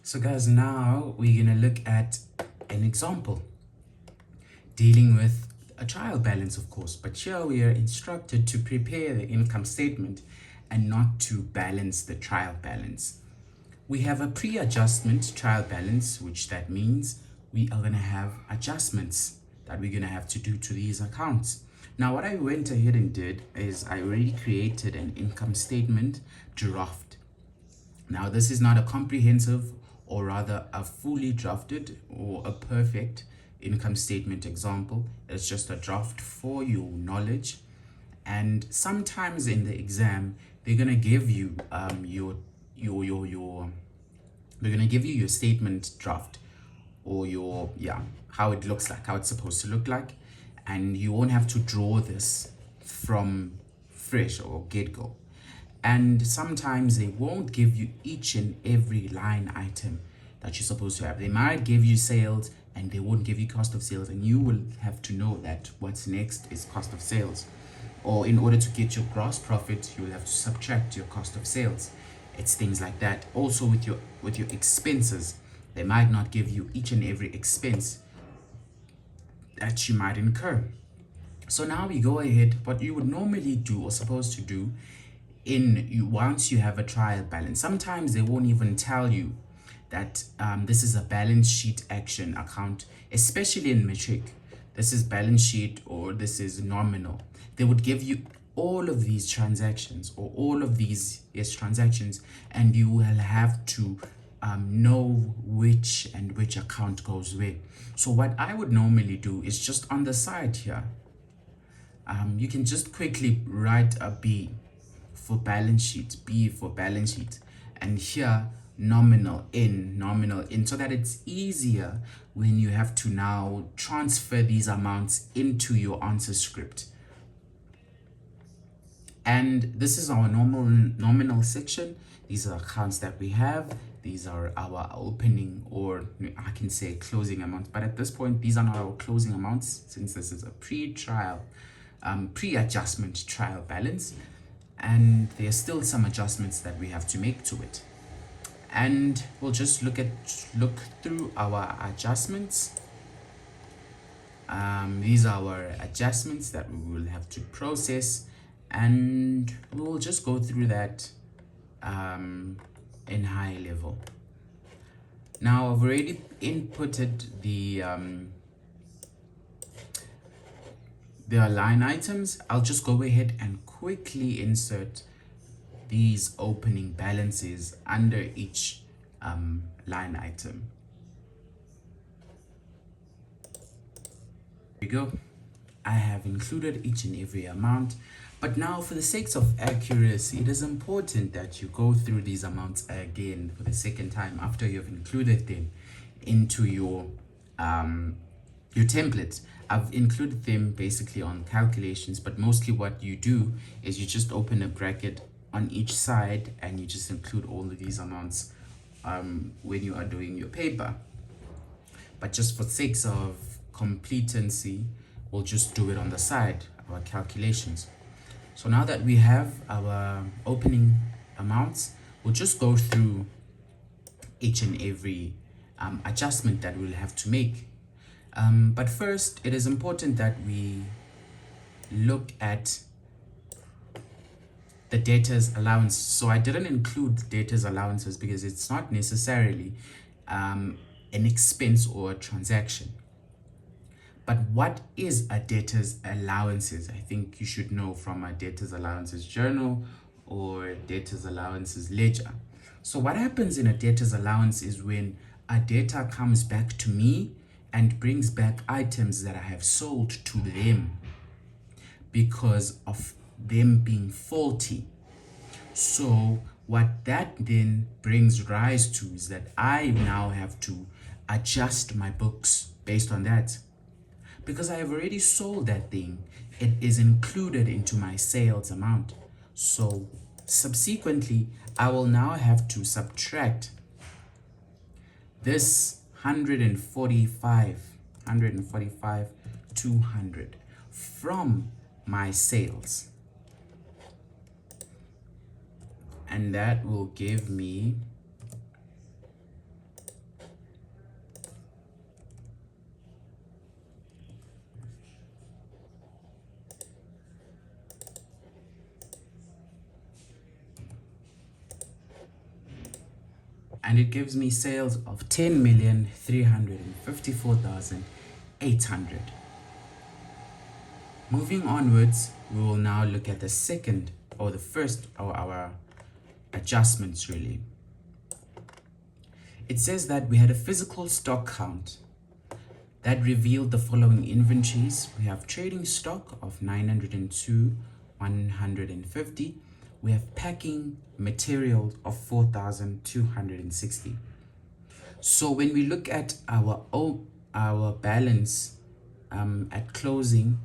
So guys, now we're gonna look at an example dealing with a trial balance, of course, but here we are instructed to prepare the income statement and not to balance the trial balance. We have a pre-adjustment trial balance, which that means we are gonna have adjustments that we're gonna have to do to these accounts. Now, what I went ahead and did is I already created an income statement draft. Now, this is not a comprehensive or rather a fully drafted or a perfect income statement example. It's just a draft for your knowledge. And sometimes in the exam, they're gonna give you they're gonna give you your statement draft or your how it looks like, how it's supposed to look like, and you won't have to draw this from fresh or get-go. And sometimes they won't give you each and every line item that you're supposed to have. They might give you sales and they won't give you cost of sales, and you will have to know that what's next is cost of sales. Or in order to get your gross profit, you'll have to subtract your cost of sales. It's things like that. Also with your expenses, they might not give you each and every expense that you might incur. So now we go ahead, what you would normally do or supposed to do once you have a trial balance. Sometimes they won't even tell you that this is a balance sheet action account, especially in matric. This is balance sheet or this is nominal. They would give you all of these transactions or all of these transactions, and you will have to know which account goes where. So what I would normally do is just on the side here, you can just quickly write a B for balance sheet, B for balance sheet, and here nominal in, so that it's easier when you have to now transfer these amounts into your answer script. And this is our nominal section. These are accounts that we have. These are our opening, or I can say closing amounts, but at this point these are not our closing amounts, since this is a pre-adjustment trial balance, and there's still some adjustments that we have to make to it. And we'll just look through our adjustments. These are our adjustments that we will have to process, and we will just go through that in high level. Now I've already inputted the line items. I'll just go ahead and quickly insert these opening balances under each line item. Here we go. I have included each and every amount, but now for the sake of accuracy, it is important that you go through these amounts again for the second time after you've included them into your template. I've included them basically on calculations, but mostly what you do is you just open a bracket on each side and you just include all of these amounts when you are doing your paper. But just for sakes of completency, we'll just do it on the side, our calculations. So now that we have our opening amounts, we'll just go through each and every adjustment that we'll have to make. But first, it is important that we look at the debtors allowance. So I didn't include debtors allowances because it's not necessarily an expense or a transaction. But what is a debtors allowances? I think you should know from a debtors allowances journal or debtors allowances ledger. So what happens in a debtors allowance is when a debtor comes back to me and brings back items that I have sold to them because of them being faulty. So what that then brings rise to is that I now have to adjust my books based on that. Because I have already sold that thing, it is included into my sales amount. So subsequently, I will now have to subtract this 145 200 from my sales, and that will give me and it gives me sales of 10,354,800. Moving onwards, we will now look at the second or the first or our adjustments really. It says that we had a physical stock count that revealed the following inventories. We have trading stock of 902,150. We have packing material of 4,260. So when we look at our balance at closing,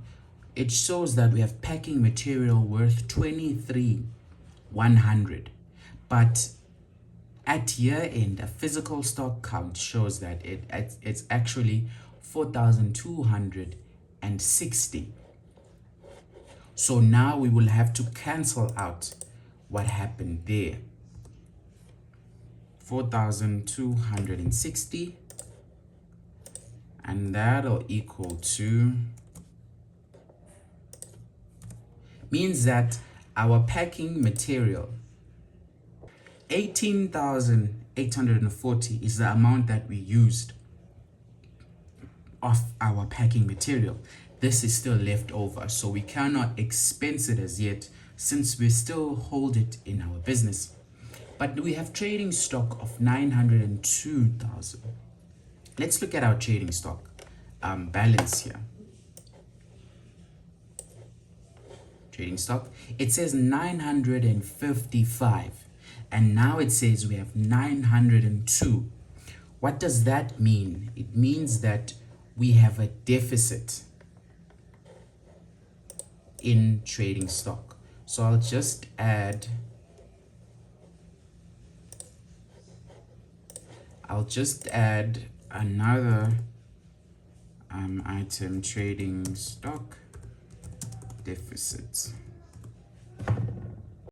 it shows that we have packing material worth 23,100, but at year end, a physical stock count shows that it's actually 4,260. So now we will have to cancel out what happened there. 4,260, and that'll equal to, means that our packing material, 18,840 is the amount that we used of our packing material. This is still left over, so we cannot expense it as yet since we still hold it in our business. But we have trading stock of 902,000. Let's look at our trading stock balance here. Trading stock, it says 955, and now it says we have 902. What does that mean? It means that we have a deficit in trading stock. So I'll just add another item, trading stock deficit.